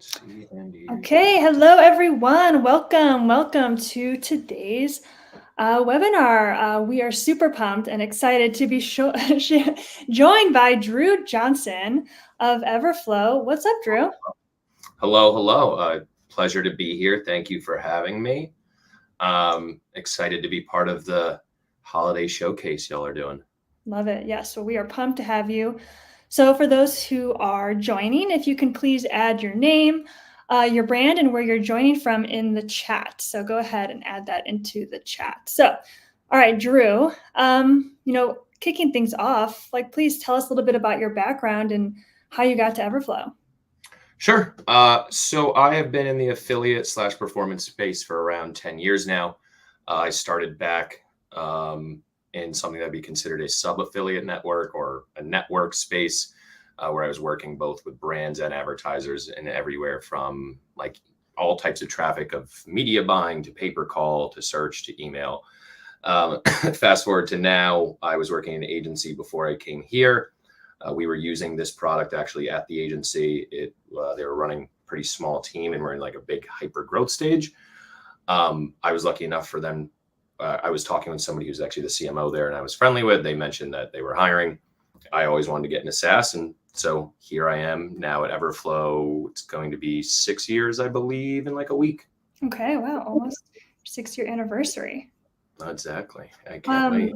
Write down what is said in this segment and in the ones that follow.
See and hear. Okay, hello everyone. Welcome to today's webinar. We are super pumped and excited to be joined by Drew Johnson of Everflow. What's up, Drew? Hello. Pleasure to be here. Thank you for having me. Excited to be part of the holiday showcase y'all are doing. Love it. Yes, so we are pumped to have you. So for those who are joining, if you can please add your name, your brand, and where you're joining from in the chat. So go ahead and add that into the chat. So, all right, Drew, kicking things off, please tell us a little bit about your background and how you got to Everflow. Sure. So I have been in the affiliate / performance space for around 10 years now. I started back in something that'd be considered a sub-affiliate network or a network space, where I was working both with brands and advertisers and everywhere from all types of traffic of media buying to pay-per-call to search to email. Fast forward to now, I was working in an agency before I came here. We were using this product actually at the agency. They were running a pretty small team and we're in a big hyper growth stage. I was lucky enough for them. I was talking with somebody who's actually the CMO there and I was friendly with. They mentioned that they were hiring. I always wanted to get into SaaS. And so here I am now at Everflow. It's going to be 6 years, I believe, in a week. Okay, wow, almost 6-year anniversary. Exactly. I can't wait.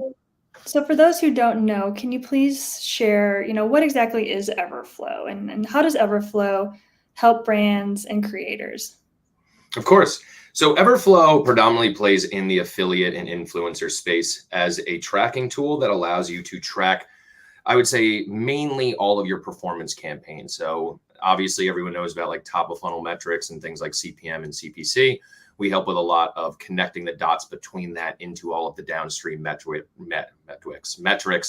So for those who don't know, can you please share, what exactly is Everflow and how does Everflow help brands and creators? Of course. So Everflow predominantly plays in the affiliate and influencer space as a tracking tool that allows you to track, I would say, mainly all of your performance campaigns. So obviously everyone knows about top of funnel metrics and things like CPM and CPC. We help with a lot of connecting the dots between that into all of the downstream metrics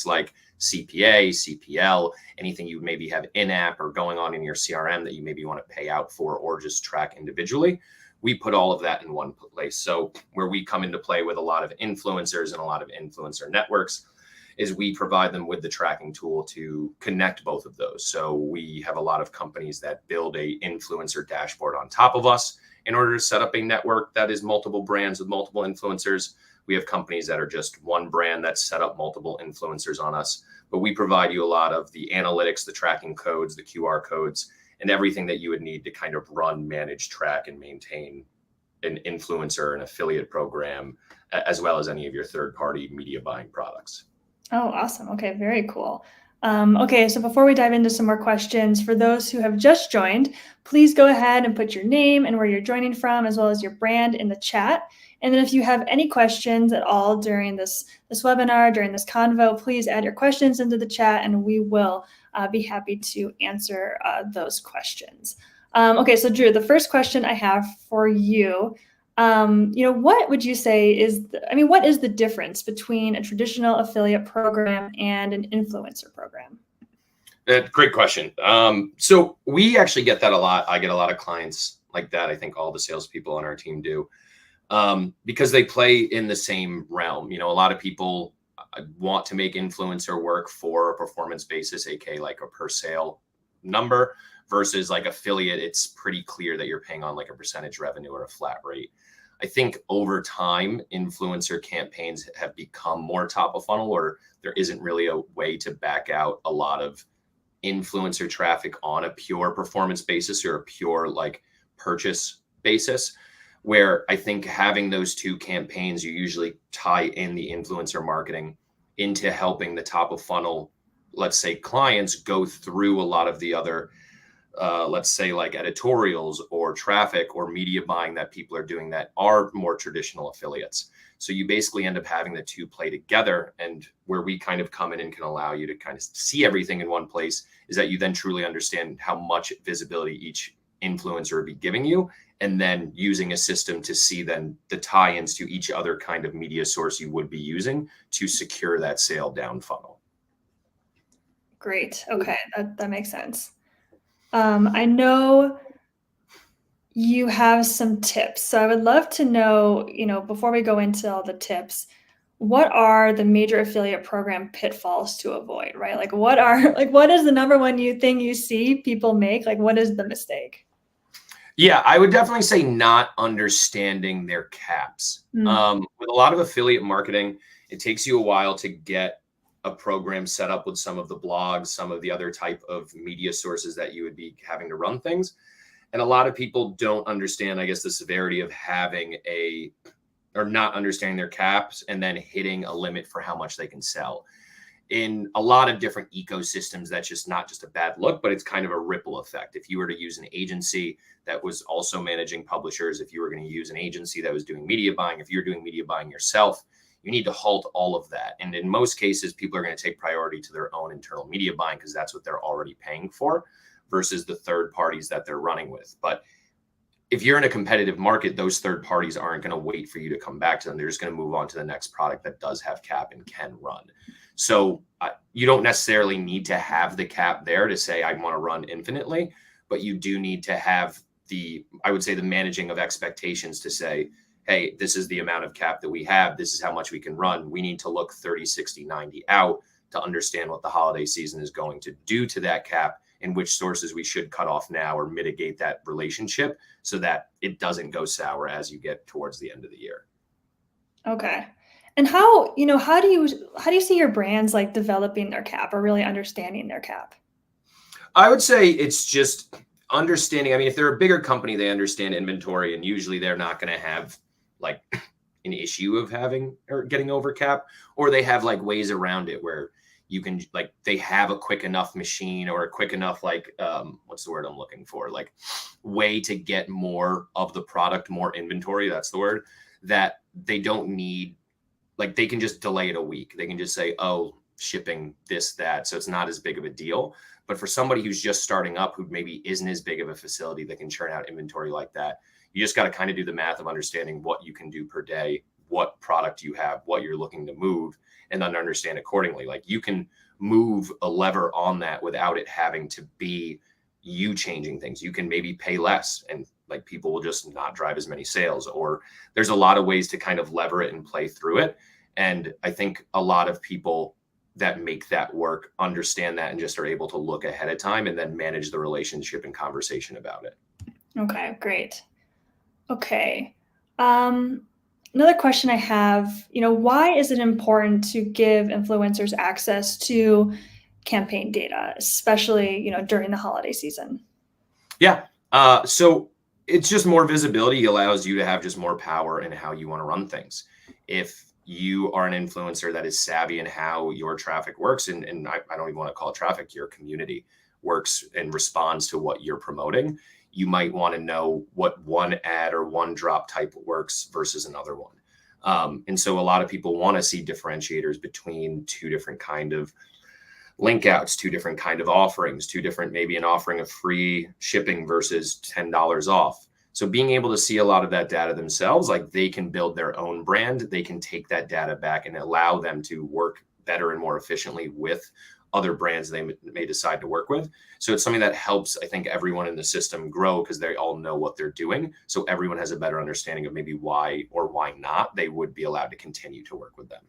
like CPA, CPL, anything you maybe have in-app or going on in your CRM that you maybe want to pay out for or just track individually. We put all of that in one place. So where we come into play with a lot of influencers and a lot of influencer networks is we provide them with the tracking tool to connect both of those. So we have a lot of companies that build a influencer dashboard on top of us in order to set up a network that is multiple brands with multiple influencers. We have companies that are just one brand that set up multiple influencers on us, but we provide you a lot of the analytics, the tracking codes, the QR codes, and everything that you would need to kind of run, manage, track, and maintain an influencer, an affiliate program, as well as any of your third-party media buying products. Oh, awesome. Okay, very cool. Okay, so before we dive into some more questions, for those who have just joined, please go ahead and put your name and where you're joining from, as well as your brand in the chat. And then if you have any questions at all during this webinar, during this convo, please add your questions into the chat and we will be happy to answer those questions. Okay, so Drew, the first question I have for you, what would you say what is the difference between a traditional affiliate program and an influencer program? Great question. So we actually get that a lot. I get a lot of clients like that. I think all the salespeople on our team do, because they play in the same realm. A lot of people want to make influencer work for a performance basis, aka a per sale number, versus affiliate. It's pretty clear that you're paying on a percentage revenue or a flat rate. I think over time, influencer campaigns have become more top of funnel, or there isn't really a way to back out a lot of influencer traffic on a pure performance basis or a pure purchase basis, where I think having those two campaigns, you usually tie in the influencer marketing into helping the top of funnel, let's say, clients go through a lot of the other let's say editorials or traffic or media buying that people are doing that are more traditional affiliates. So you basically end up having the two play together, and where we kind of come in and can allow you to kind of see everything in one place is that you then truly understand how much visibility each influencer would be giving you, and then using a system to see then the tie-ins to each other kind of media source you would be using to secure that sale down funnel. Great. Okay, that makes sense. I know you have some tips. So I would love to know, before we go into all the tips, what are the major affiliate program pitfalls to avoid, right? What is the number one thing you see people make? What is the mistake? Yeah, I would definitely say not understanding their caps. Mm, With a lot of affiliate marketing, it takes you a while to get a program set up with some of the blogs, some of the other type of media sources that you would be having to run things. And a lot of people don't understand, I guess, the severity of having a or not understanding their caps and then hitting a limit for how much they can sell. In a lot of different ecosystems, that's just not just a bad look, but it's kind of a ripple effect. If you were to use an agency that was also managing publishers, if you were going to use an agency that was doing media buying, if you're doing media buying yourself, you need to halt all of that. And in most cases, people are going to take priority to their own internal media buying because that's what they're already paying for versus the third parties that they're running with. But if you're in a competitive market, those third parties aren't going to wait for you to come back to them. They're just going to move on to the next product that does have cap and can run. So you don't necessarily need to have the cap there to say, I want to run infinitely, but you do need to have I would say the managing of expectations to say, hey, this is the amount of cap that we have. This is how much we can run. We need to look 30, 60, 90 out to understand what the holiday season is going to do to that cap and which sources we should cut off now or mitigate that relationship so that it doesn't go sour as you get towards the end of the year. okay. And how do you see your brands like developing their cap or really understanding their cap? I would say it's just understanding. I mean, if they're a bigger company, they understand inventory, and usually they're not going to have like an issue of having or getting over cap, or they have like ways around it where you can like they have a quick enough machine or a quick enough what's the word I'm looking for, like way to get more of the product, more inventory, that's the word, that they don't need, like they can just delay it a week. They can just say, oh, shipping this, that. So it's not as big of a deal. But for somebody who's just starting up, who maybe isn't as big of a facility that can churn out inventory like that, you just got to kind of do the math of understanding what you can do per day, what product you have, what you're looking to move, and then understand accordingly. Like you can move a lever on that without it having to be you changing things. You can maybe pay less and like people will just not drive as many sales, or there's a lot of ways to kind of lever it and play through it. And I think a lot of people that make that work understand that and just are able to look ahead of time and then manage the relationship and conversation about it. Okay, great. Okay. Another question I have, why is it important to give influencers access to campaign data, especially, during the holiday season? Yeah. So it's just more visibility allows you to have just more power in how you want to run things. If you are an influencer that is savvy in how your traffic works, and I don't even want to call it traffic, your community works and responds to what you're promoting, you might want to know what one ad or one drop type works versus another one. And so a lot of people want to see differentiators between two different kind of link outs, two different kind of offerings, two different, maybe an offering of free shipping versus $10 off. So being able to see a lot of that data themselves, like they can build their own brand, they can take that data back and allow them to work better and more efficiently with other brands they may decide to work with. So it's something that helps, I think, everyone in the system grow because they all know what they're doing. So everyone has a better understanding of maybe why or why not they would be allowed to continue to work with them.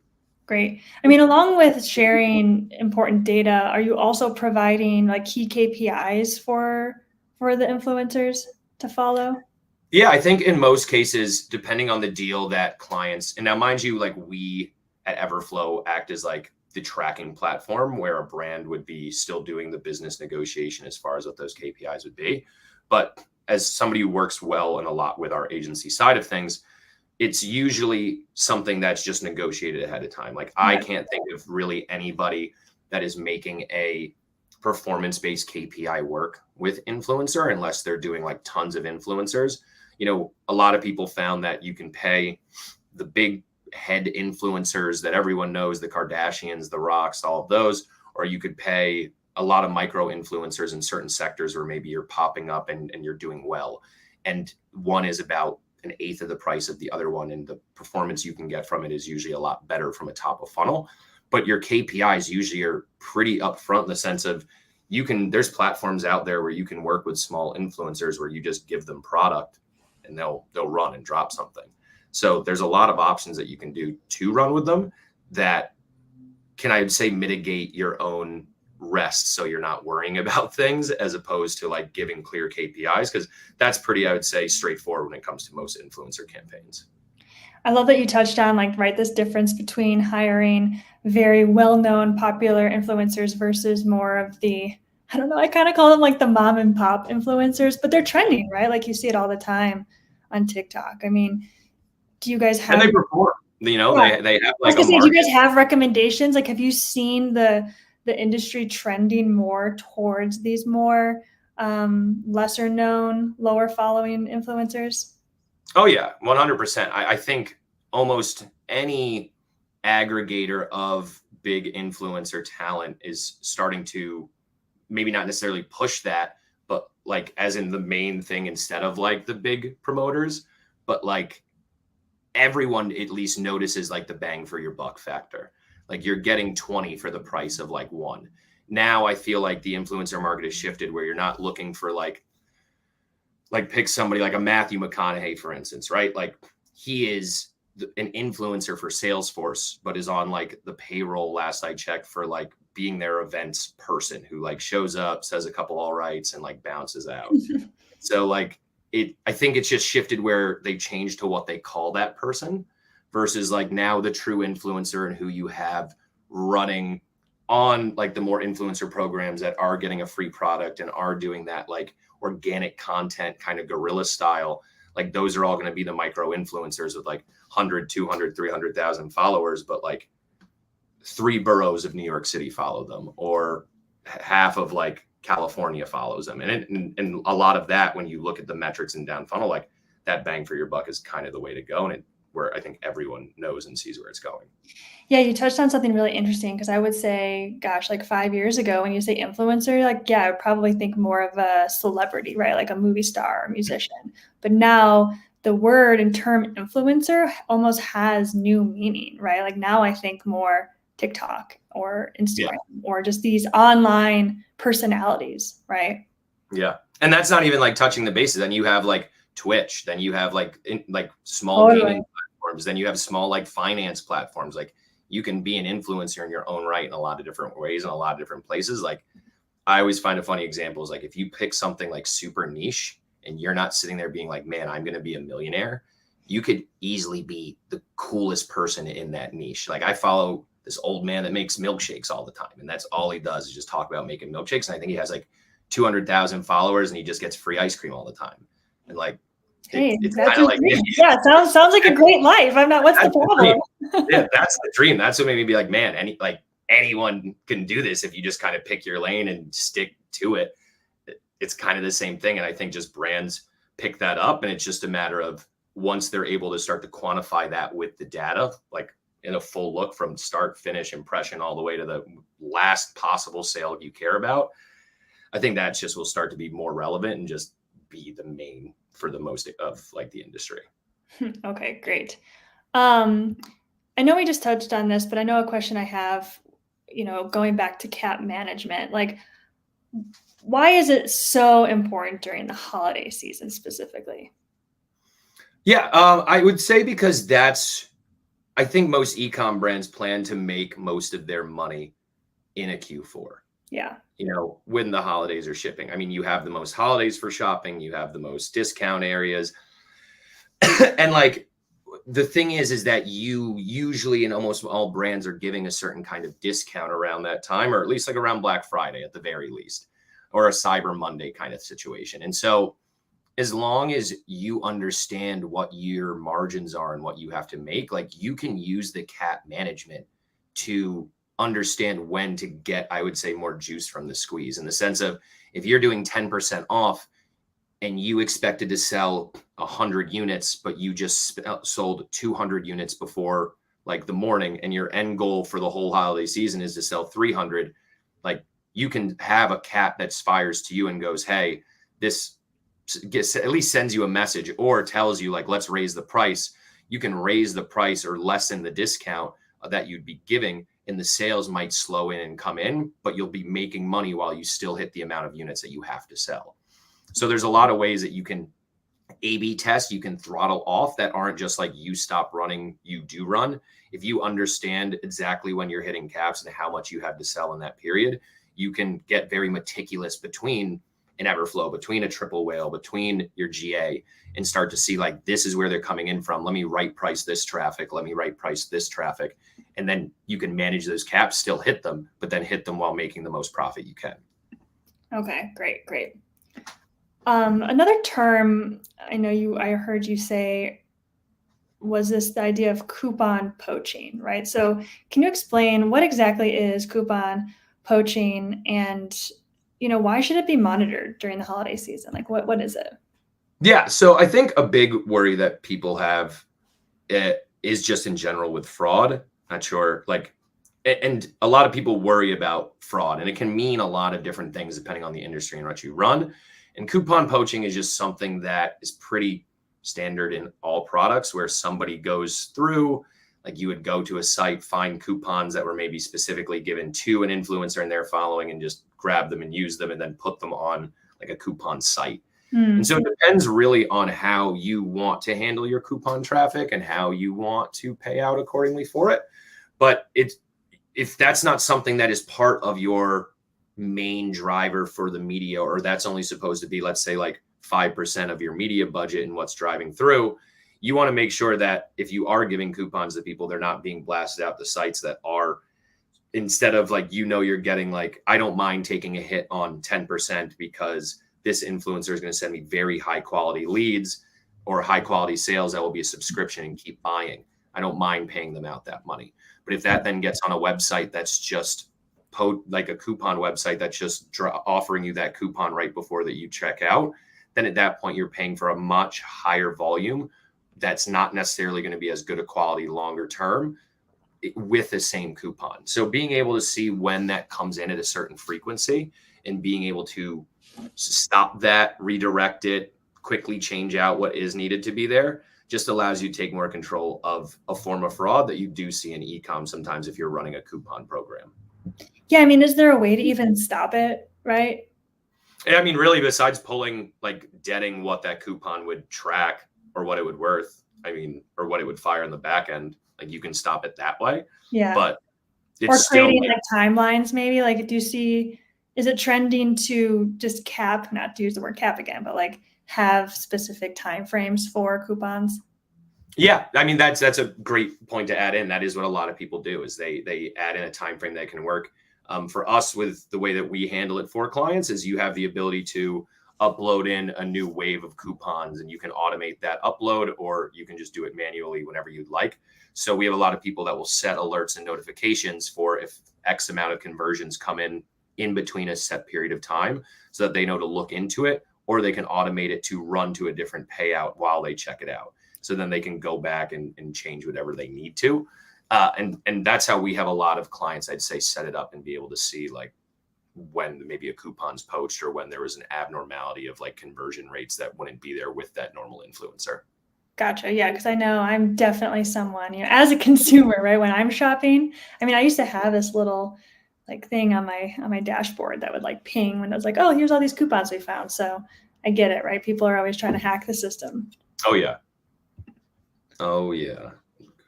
Great. I mean, along with sharing important data, are you also providing like key KPIs for the influencers to follow? Yeah, I think in most cases, depending on the deal that clients, and now mind you, like we at Everflow act as like the tracking platform where a brand would be still doing the business negotiation as far as what those KPIs would be. But as somebody who works well and a lot with our agency side of things, it's usually something that's just negotiated ahead of time. Like I can't think of really anybody that is making a performance-based KPI work with influencer unless they're doing like tons of influencers. A lot of people found that you can pay the big head influencers that everyone knows, the Kardashians, the Rocks, all of those, or you could pay a lot of micro influencers in certain sectors where maybe you're popping up and you're doing well. And one is about an eighth of the price of the other one. And the performance you can get from it is usually a lot better from a top of funnel. But your KPIs usually are pretty upfront in the sense of there's platforms out there where you can work with small influencers where you just give them product and they'll run and drop something. So there's a lot of options that you can do to run with them that can, I'd say, mitigate your own rest, so you're not worrying about things, as opposed to like giving clear KPIs, because that's pretty, I would say, straightforward when it comes to most influencer campaigns. I love that you touched on like, right, this difference between hiring very well-known popular influencers versus more of the, I don't know, I kind of call them like the mom and pop influencers, but they're trending, right? Like you see it all the time on TikTok. I mean, do you guys have, And they perform, you know, yeah. they have I was like a gonna say, do you market. guys have recommendations? Like, have you seen the industry trending more towards these more lesser known, lower following influencers? Oh yeah, 100%. I think almost any aggregator of big influencer talent is starting to maybe not necessarily push that, but like as in the main thing instead of like the big promoters, but like everyone at least notices like the bang for your buck factor. Like you're getting 20 for the price of like one. Now I feel like the influencer market has shifted where you're not looking for like pick somebody like a Matthew McConaughey, for instance, right? Like he is an influencer for Salesforce, but is on like the payroll last I checked for like being their events person who like shows up, says a couple all rights and like bounces out. So like I think it's just shifted where they changed to what they call that person versus like now the true influencer and who you have running on like the more influencer programs that are getting a free product and are doing that like organic content kind of guerrilla style. Like those are all going to be the micro influencers with like 100, 200, 300,000 followers, but like 3 boroughs of New York City follow them, or half of like California follows them. And a lot of that, when you look at the metrics and down funnel, like that bang for your buck is kind of the way to go. And where I think everyone knows and sees where it's going. Yeah, you touched on something really interesting because I would say, gosh, like 5 years ago, when you say influencer, like, yeah, I would probably think more of a celebrity, right? Like a movie star or musician. But now the word and term influencer almost has new meaning, right? Like now I think more TikTok or Instagram or just these online personalities, right? Yeah. And that's not even like touching the bases. Then you have like Twitch, then you have like small gaming platforms, then you have small like finance platforms. Like you can be an influencer in your own right in a lot of different ways in a lot of different places. Like I always find a funny example is like if you pick something like super niche and you're not sitting there being like, man, I'm going to be a millionaire, you could easily be the coolest person in that niche. Like I follow this old man that makes milkshakes all the time, and that's all he does is just talk about making milkshakes. And I think he has like 200,000 followers and he just gets free ice cream all the time. And like, hey, it's kind of like, yeah, sounds like a great life. I'm not, what's the problem? Yeah, that's the dream. That's what made me be like, man, anyone can do this if you just kind of pick your lane and stick to it. It's kind of the same thing. And I think just brands pick that up, and it's just a matter of once they're able to start to quantify that with the data, like in a full look from start, finish, impression, all the way to the last possible sale you care about. I think that just will start to be more relevant and just be the main for the most of like the industry. Okay, great. I know we just touched on this, but I know a question I have, going back to cap management, like why is it so important during the holiday season specifically? Yeah, I would say because I think most e-com brands plan to make most of their money in a Q4. Yeah. When the holidays are shipping. I mean, you have the most holidays for shopping, you have the most discount areas. And like the thing is that you usually, in almost all brands, are giving a certain kind of discount around that time, or at least like around Black Friday at the very least, or a Cyber Monday kind of situation. And so as long as you understand what your margins are and what you have to make, like you can use the cap management to understand when to get, I would say, more juice from the squeeze, in the sense of if you're doing 10% off and you expected to sell 100 units, but you just sold 200 units before like the morning, and your end goal for the whole holiday season is to sell 300, like you can have a cap that fires to you and goes, hey, this at least sends you a message or tells you like, let's raise the price. You can raise the price or lessen the discount that you'd be giving, and the sales might slow in and come in, but you'll be making money while you still hit the amount of units that you have to sell. So there's a lot of ways that you can A/B test, you can throttle off that aren't just like you stop running, you do run. If you understand exactly when you're hitting caps and how much you have to sell in that period, you can get very meticulous between an Everflow, between a Triple Whale, between your GA, and start to see like, this is where they're coming in from. Let me right price this traffic. Let me right price this traffic. And then you can manage those caps, still hit them, but then hit them while making the most profit you can. Okay, great. Another term I heard you say was the idea of coupon poaching, right? So can you explain what exactly is coupon poaching, and why should it be monitored during the holiday season? Like what is it? Yeah. So I think a big worry that people have is just in general with fraud. Not sure, like, and a lot of people worry about fraud, and it can mean a lot of different things depending on the industry and what you run. And coupon poaching is just something that is pretty standard in all products, where somebody goes through, like you would go to a site, find coupons that were maybe specifically given to an influencer and their following, and just grab them and use them and then put them on like a coupon site. And so it depends really on how you want to handle your coupon traffic and how you want to pay out accordingly for it. But if that's not something that is part of your main driver for the media, or that's only supposed to be, let's say, like 5% of your media budget and what's driving through, you want to make sure that if you are giving coupons to people, they're not being blasted out to sites that are, instead of like, you're getting like, I don't mind taking a hit on 10% because this influencer is going to send me very high quality leads or high quality sales that will be a subscription and keep buying. I don't mind paying them out that money. But if that then gets on a website that's just like a coupon website that's just offering you that coupon right before that you check out, then at that point you're paying for a much higher volume that's not necessarily going to be as good a quality longer term with the same coupon. So being able to see when that comes in at a certain frequency and being able to stop that, redirect it, quickly change out what is needed to be there, just allows you to take more control of a form of fraud that you do see in e-com sometimes if you're running a coupon program. Yeah, I mean, is there a way to even stop it, right? I mean, really, besides pulling, like deading what that coupon would track or what it would worth, I mean, or what it would fire in the back end, like you can stop it that way. Yeah. But it's or still creating like timelines, maybe. Like, do you see, is it trending to just cap, not to use the word cap again, but like have specific timeframes for coupons? Yeah, I mean, that's a great point to add in. That is what a lot of people do, is they add in a time frame that can work. For us, with the way that we handle it for clients, is you have the ability to upload in a new wave of coupons, and you can automate that upload, or you can just do it manually whenever you'd like. So we have a lot of people that will set alerts and notifications for if X amount of conversions come in between a set period of time, so that they know to look into it, or they can automate it to run to a different payout while they check it out. So then they can go back and change whatever they need to. And that's how we have a lot of clients, I'd say, set it up and be able to see like when maybe a coupon's poached or when there was an abnormality of like conversion rates that wouldn't be there with that normal influencer. Gotcha. Yeah, because I know I'm definitely someone, as a consumer, right? When I'm shopping, I mean, I used to have this little like thing on my dashboard that would like ping when I was like, oh, here's all these coupons we found. So I get it, right? People are always trying to hack the system. Oh yeah. Oh yeah.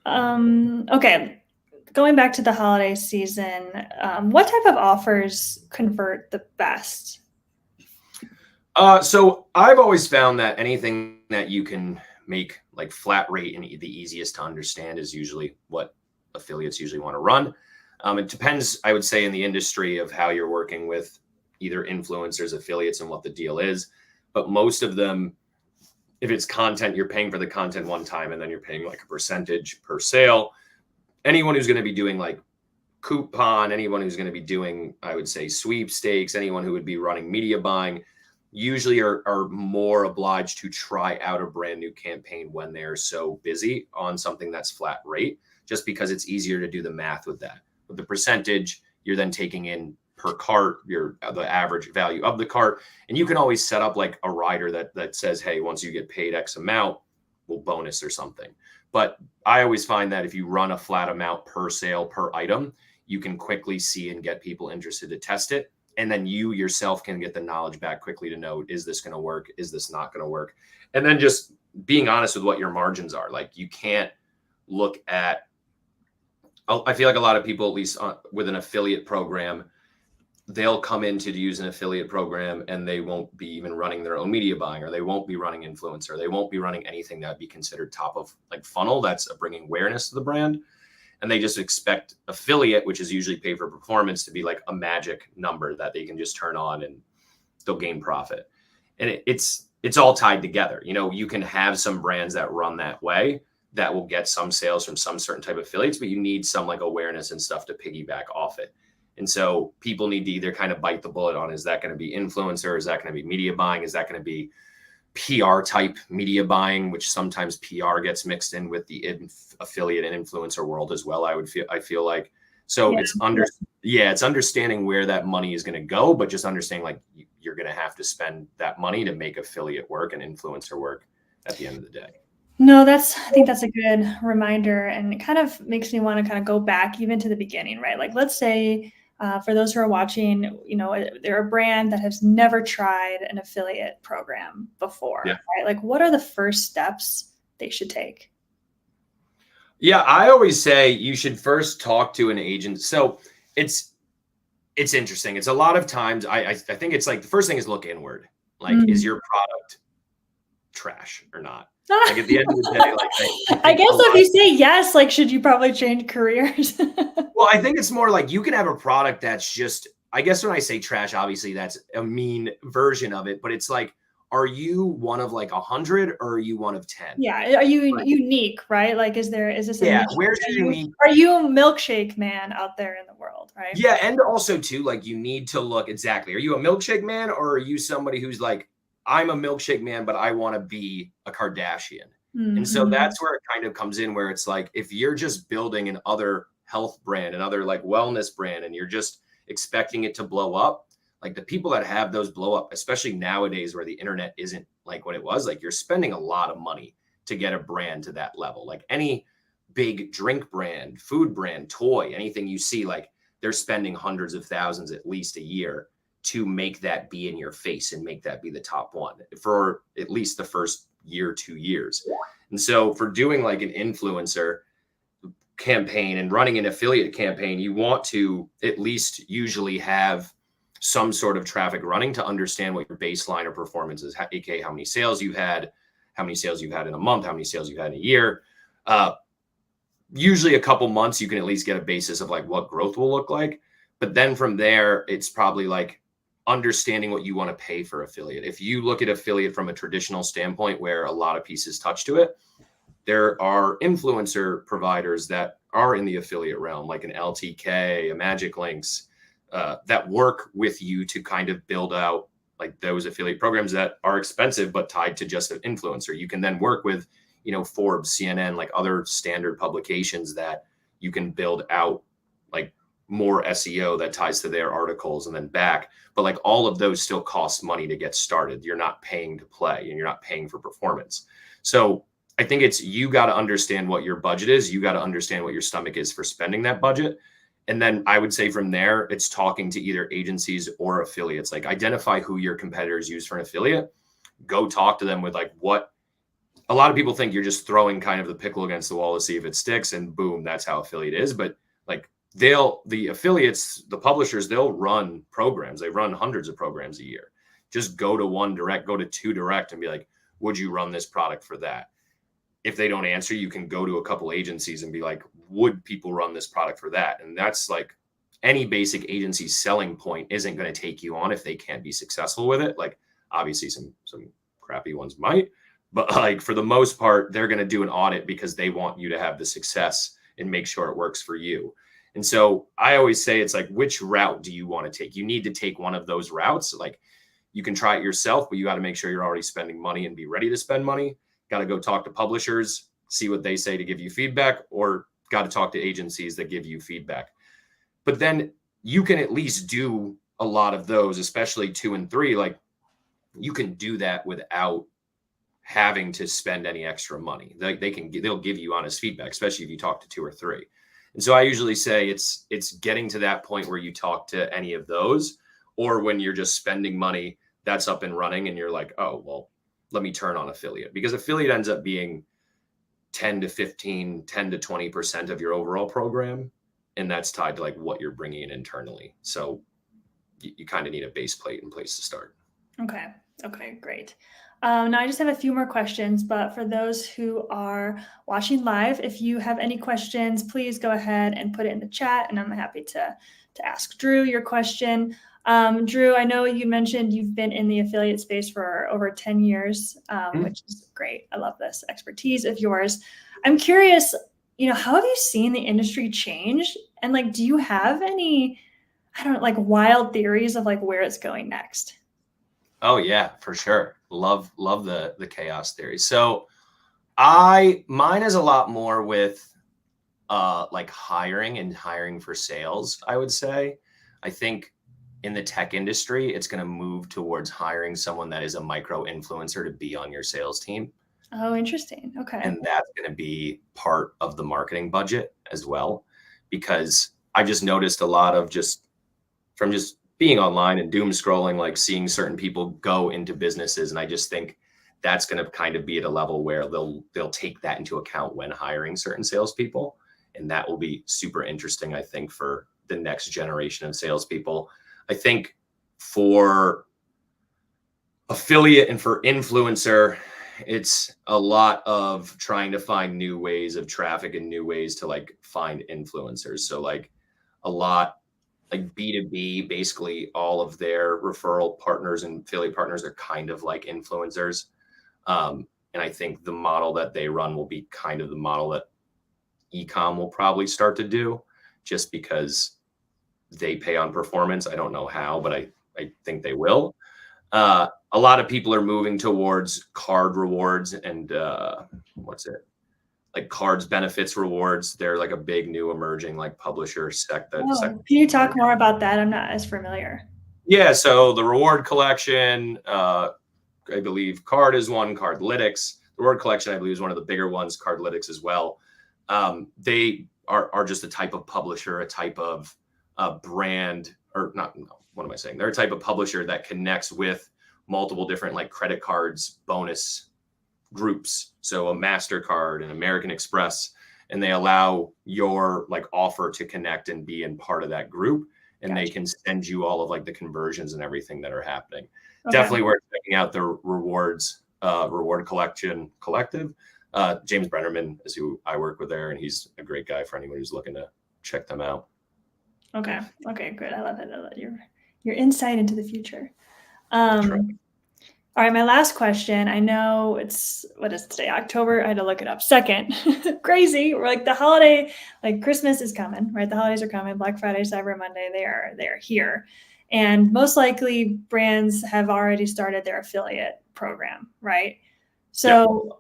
Okay. Going back to the holiday season, what type of offers convert the best? So I've always found that anything that you can make like flat rate and the easiest to understand is usually what affiliates usually want to run. It depends, I would say, in the industry of how you're working with either influencers, affiliates, and what the deal is. But most of them, if it's content, you're paying for the content one time, and then you're paying like a percentage per sale. Anyone who's going to be doing like coupon, anyone who's going to be doing, I would say, sweepstakes, anyone who would be running media buying, usually are more obliged to try out a brand new campaign when they're so busy on something that's flat rate, just because it's easier to do the math with that. With the percentage, you're then taking in per cart, the average value of the cart. And you can always set up like a rider that says, hey, once you get paid X amount, we'll bonus or something. But I always find that if you run a flat amount per sale per item, you can quickly see and get people interested to test it. And then you yourself can get the knowledge back quickly to know, is this going to work? Is this not going to work? And then just being honest with what your margins are. Like, you can't look at, I feel like a lot of people, at least with an affiliate program, they'll come in to use an affiliate program and they won't be even running their own media buying, or they won't be running influencer. They won't be running anything that would be considered top of like funnel. That's bringing awareness to the brand. And they just expect affiliate, which is usually pay for performance, to be like a magic number that they can just turn on and they'll gain profit. And it's all tied together. You know, you can have some brands that run that way that will get some sales from some certain type of affiliates, but you need some like awareness and stuff to piggyback off it. And so people need to either kind of bite the bullet on, is that going to be influencer? Is that going to be media buying? Is that going to be PR type media buying, which sometimes PR gets mixed in with the affiliate and influencer world as well. I feel like, so yeah. It's understanding where that money is going to go, but just understanding like you're going to have to spend that money to make affiliate work and influencer work at the end of the day. No, I think that's a good reminder, and it kind of makes me want to kind of go back even to the beginning, right? Like, let's say for those who are watching, you know, they're a brand that has never tried an affiliate program before, right? Like, what are the first steps they should take? Yeah, I always say you should first talk to an agent. So it's interesting. It's a lot of times I think it's like the first thing is look inward. Like, is your product trash or not? Like at the end of the day, like I guess if you say yes, like, should you probably change careers? Well, I think it's more like you can have a product that's just, I guess when I say trash, obviously that's a mean version of it, but it's like, are you one of like 100 or are you one of 10? Yeah. Are you unique, right? Like, is this where's your unique? Are you a milkshake man out there in the world, right? Yeah. And also too, like you need to look exactly, are you a milkshake man or are you somebody who's like, I'm a milkshake man, but I want to be a Kardashian. Mm-hmm. And so that's where it kind of comes in, where it's like, if you're just building an other health brand, another like wellness brand, and you're just expecting it to blow up, like the people that have those blow up, especially nowadays where the internet isn't like what it was, like you're spending a lot of money to get a brand to that level. Like any big drink brand, food brand, toy, anything you see, like they're spending hundreds of thousands at least a year to make that be in your face and make that be the top one for at least the first year, 2 years. And so for doing like an influencer campaign and running an affiliate campaign, you want to at least usually have some sort of traffic running to understand what your baseline or performance is, aka how many sales you've had, in a month, how many sales you've had in a year. Usually a couple months, you can at least get a basis of like what growth will look like. But then from there, it's probably like understanding what you want to pay for affiliate. If you look at affiliate from a traditional standpoint where a lot of pieces touch to it, there are influencer providers that are in the affiliate realm, like an LTK, a Magic Links, that work with you to kind of build out like those affiliate programs that are expensive, but tied to just an influencer. You can then work with, you know, Forbes, CNN, like other standard publications that you can build out like more SEO that ties to their articles and then back. But like all of those still cost money to get started. You're not paying to play and you're not paying for performance. So I think it's, you got to understand what your budget is. You got to understand what your stomach is for spending that budget. And then I would say from there, it's talking to either agencies or affiliates, like identify who your competitors use for an affiliate, go talk to them with like what, a lot of people think you're just throwing kind of the pickle against the wall to see if it sticks and boom, that's how affiliate is. But like the affiliates, the publishers, they'll run programs. They run hundreds of programs a year. Just go to one direct, go to two direct and be like, would you run this product for that? If they don't answer, you can go to a couple agencies and be like, would people run this product for that? And that's like any basic agency's selling point isn't going to take you on if they can't be successful with it. Like obviously some crappy ones might, but like for the most part, they're going to do an audit because they want you to have the success and make sure it works for you. And so I always say, it's like, which route do you want to take? You need to take one of those routes. Like you can try it yourself, but you got to make sure you're already spending money and be ready to spend money. Got to go talk to publishers, see what they say to give you feedback, or got to talk to agencies that give you feedback. But then you can at least do a lot of those, especially 2 and 3. Like you can do that without having to spend any extra money. They'll give you honest feedback, especially if you talk to 2 or 3. And so I usually say it's getting to that point where you talk to any of those, or when you're just spending money that's up and running and you're like, oh, well, let me turn on affiliate, because affiliate ends up being 10 to 15, 10 to 20% of your overall program. And that's tied to like what you're bringing in internally. So you kind of need a base plate in place to start. Okay. Okay, great. Now I just have a few more questions, but for those who are watching live, if you have any questions, please go ahead and put it in the chat, and I'm happy to ask Drew your question. Drew, I know you mentioned you've been in the affiliate space for over 10 years, which is great. I love this expertise of yours. I'm curious, how have you seen the industry change? And like, do you have any, I don't know, like wild theories of like where it's going next? Oh yeah, for sure. Love the chaos theory. So mine is a lot more with like hiring for sales, I would say. I think in the tech industry, it's going to move towards hiring someone that is a micro influencer to be on your sales team. Oh, interesting. Okay. And that's going to be part of the marketing budget as well, because I just noticed a lot of from being online and doom scrolling, like seeing certain people go into businesses. And I just think that's going to kind of be at a level where they'll take that into account when hiring certain salespeople. And that will be super interesting, I think, for the next generation of salespeople. I think for affiliate and for influencer, it's a lot of trying to find new ways of traffic and new ways to like find influencers. So like a lot like B2B, basically all of their referral partners and affiliate partners are kind of like influencers. And I think the model that they run will be kind of the model that e-com will probably start to do, just because they pay on performance. I don't know how, but I think they will. A lot of people are moving towards card rewards and like cards benefits rewards. They're like a big new emerging like publisher sector. Can you talk more about that? I'm not as familiar. Yeah, so the reward collection, I believe Card is one, Cardlytics. The reward collection, I believe, is one of the bigger ones, Cardlytics as well. They are just a type of publisher, a type of brand, or not, no, what am I saying? They're a type of publisher that connects with multiple different like credit cards, bonus groups. So a MasterCard and American Express, and they allow your like offer to connect and be in part of that group. And They can send you all of like the conversions and everything that are happening. Okay. Definitely worth checking out the rewards, reward collection collective. James Brennerman is who I work with there, and he's a great guy for anyone who's looking to check them out. Okay. Okay, good. I love it. I love your insight into the future. All right, my last question. I know what is today? October. I had to look it up. 2nd. Crazy. We're like the holiday, like Christmas is coming, right? The holidays are coming. Black Friday, Cyber Monday, they are here. And most likely brands have already started their affiliate program, right? So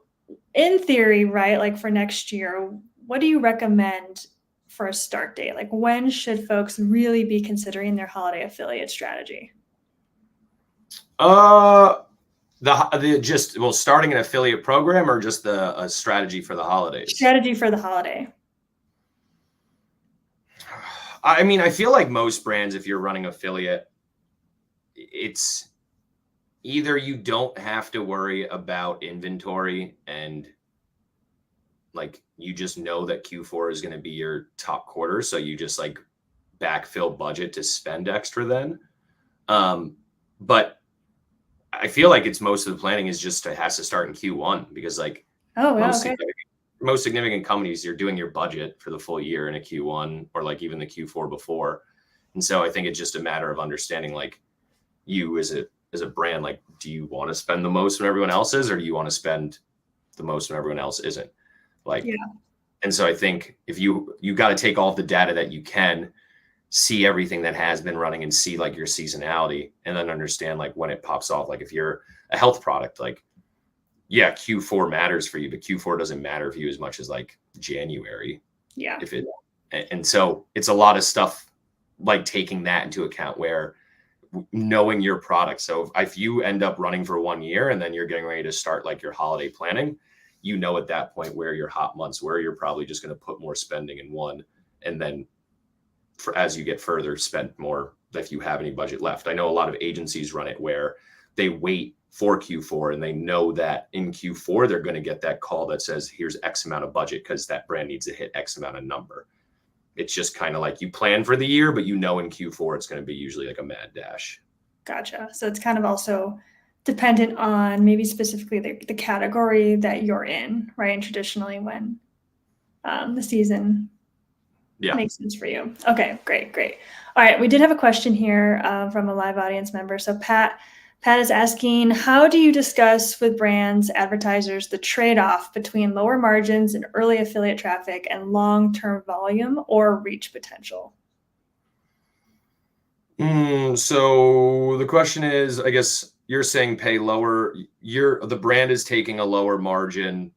in theory, right, like for next year, what do you recommend for a start date? Like when should folks really be considering their holiday affiliate strategy? Starting an affiliate program or just a strategy for the holidays? Strategy for the holiday. I mean, I feel like most brands, if you're running affiliate, it's either you don't have to worry about inventory and like you just know that Q4 is going to be your top quarter. So you just like backfill budget to spend extra then. But I feel like it's most of the planning is just has to start in Q1 because like most significant companies, you're doing your budget for the full year in a Q1 or like even the Q4 before. And so I think it's just a matter of understanding like you as a brand, like, do you want to spend the most when everyone else is, or do you want to spend the most when everyone else isn't? Like, and so I think if you got to take all of the data that you can, see everything that has been running and see like your seasonality and then understand like when it pops off. Like if you're a health product, like, yeah, Q4 matters for you, but Q4 doesn't matter for you as much as like January. Yeah. And so it's a lot of stuff like taking that into account where knowing your product. So if you end up running for 1 year and then you're getting ready to start like your holiday planning, you know, at that point where your hot months, where you're probably just going to put more spending in one. And then as you get further, spend more if you have any budget left. I know a lot of agencies run it where they wait for Q4 and they know that in Q4, they're going to get that call that says, here's X amount of budget because that brand needs to hit X amount of number. it's just kind of like you plan for the year, but in Q4 it's going to be usually like a mad dash. Gotcha. So it's kind of also dependent on maybe specifically the category that you're in, right? And traditionally when the season makes sense for you. Okay, great. All right, we did have a question here from a live audience member. So Pat is asking, how do you discuss with brands, advertisers, the trade-off between lower margins and early affiliate traffic and long-term volume or reach potential? So the question is, I guess you're saying pay lower. The brand is taking a lower margin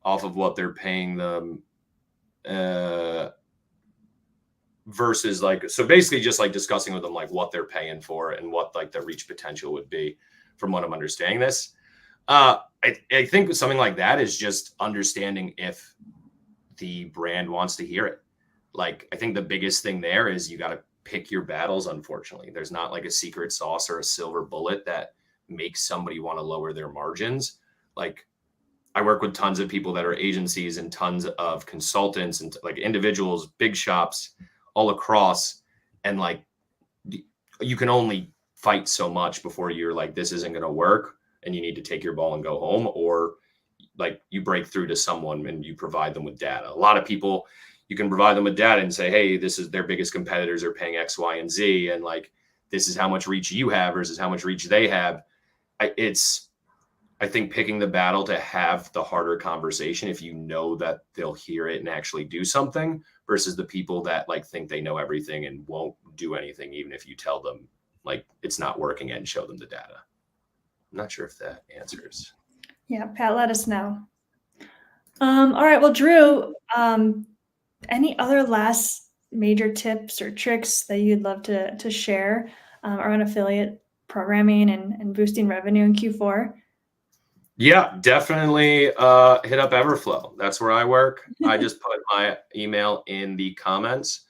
off of what they're paying them, versus like, so basically just like discussing with them like what they're paying for and what like the reach potential would be, from what I'm understanding this. I think something like that is just understanding if the brand wants to hear it. Like, I think the biggest thing there is you got to pick your battles. Unfortunately, there's not like a secret sauce or a silver bullet that makes somebody want to lower their margins. Like, I work with tons of people that are agencies and tons of consultants and like individuals, big shops all across. And like, you can only fight so much before you're like, this isn't going to work and you need to take your ball and go home, or like you break through to someone and you provide them with data. A lot of people, you can provide them with data and say, hey, this is their biggest competitors are paying X, Y, and Z. And like, this is how much reach you have versus how much reach they have. I think picking the battle to have the harder conversation, if you know that they'll hear it and actually do something, versus the people that like think they know everything and won't do anything, even if you tell them like it's not working and show them the data. I'm not sure if that answers. Yeah, Pat, let us know. All right, well, Drew, any other last major tips or tricks that you'd love to share around affiliate programming and boosting revenue in Q4? Yeah, definitely hit up Everflow. That's where I work. I just put my email in the comments.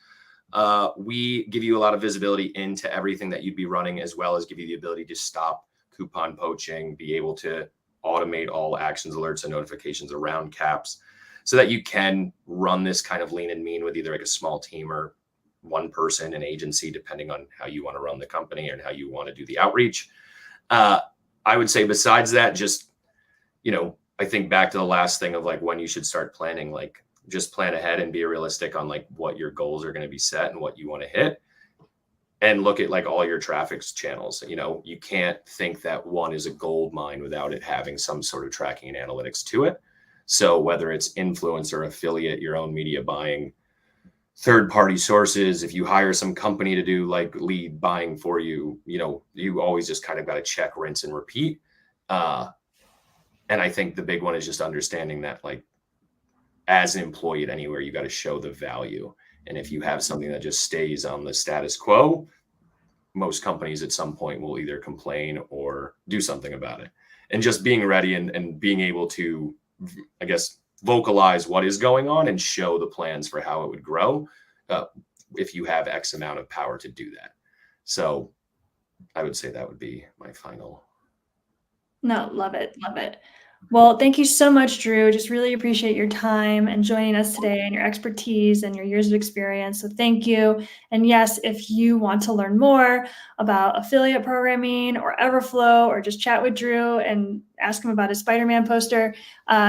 We give you a lot of visibility into everything that you'd be running, as well as give you the ability to stop coupon poaching, be able to automate all actions, alerts, and notifications around caps, so that you can run this kind of lean and mean with either like a small team or one person, an agency, depending on how you want to run the company and how you want to do the outreach. I would say besides that, just, I think back to the last thing of like when you should start planning, like just plan ahead and be realistic on like what your goals are going to be set and what you want to hit, and look at like all your traffic channels. You can't think that one is a gold mine without it having some sort of tracking and analytics to it. So whether it's influencer, affiliate, your own media buying, third-party sources, if you hire some company to do like lead buying for you, you always just kind of got to check, rinse, and repeat. And I think the big one is just understanding that like as an employee at anywhere, you got to show the value. And if you have something that just stays on the status quo, most companies at some point will either complain or do something about it. And just being ready and being able to, I guess, vocalize what is going on and show the plans for how it would grow if you have X amount of power to do that. So I would say that would be my final. No, love it. Well, thank you so much, Drew. Just really appreciate your time and joining us today and your expertise and your years of experience. So thank you. And yes, if you want to learn more about affiliate programming or Everflow, or just chat with Drew and ask him about his Spider-Man poster,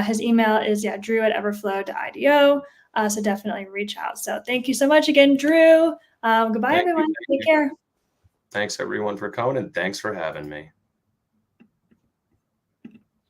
his email is drew@everflow.io. So definitely reach out. So thank you so much again, Drew. Goodbye, everyone. Take care. Thanks everyone for coming, and thanks for having me.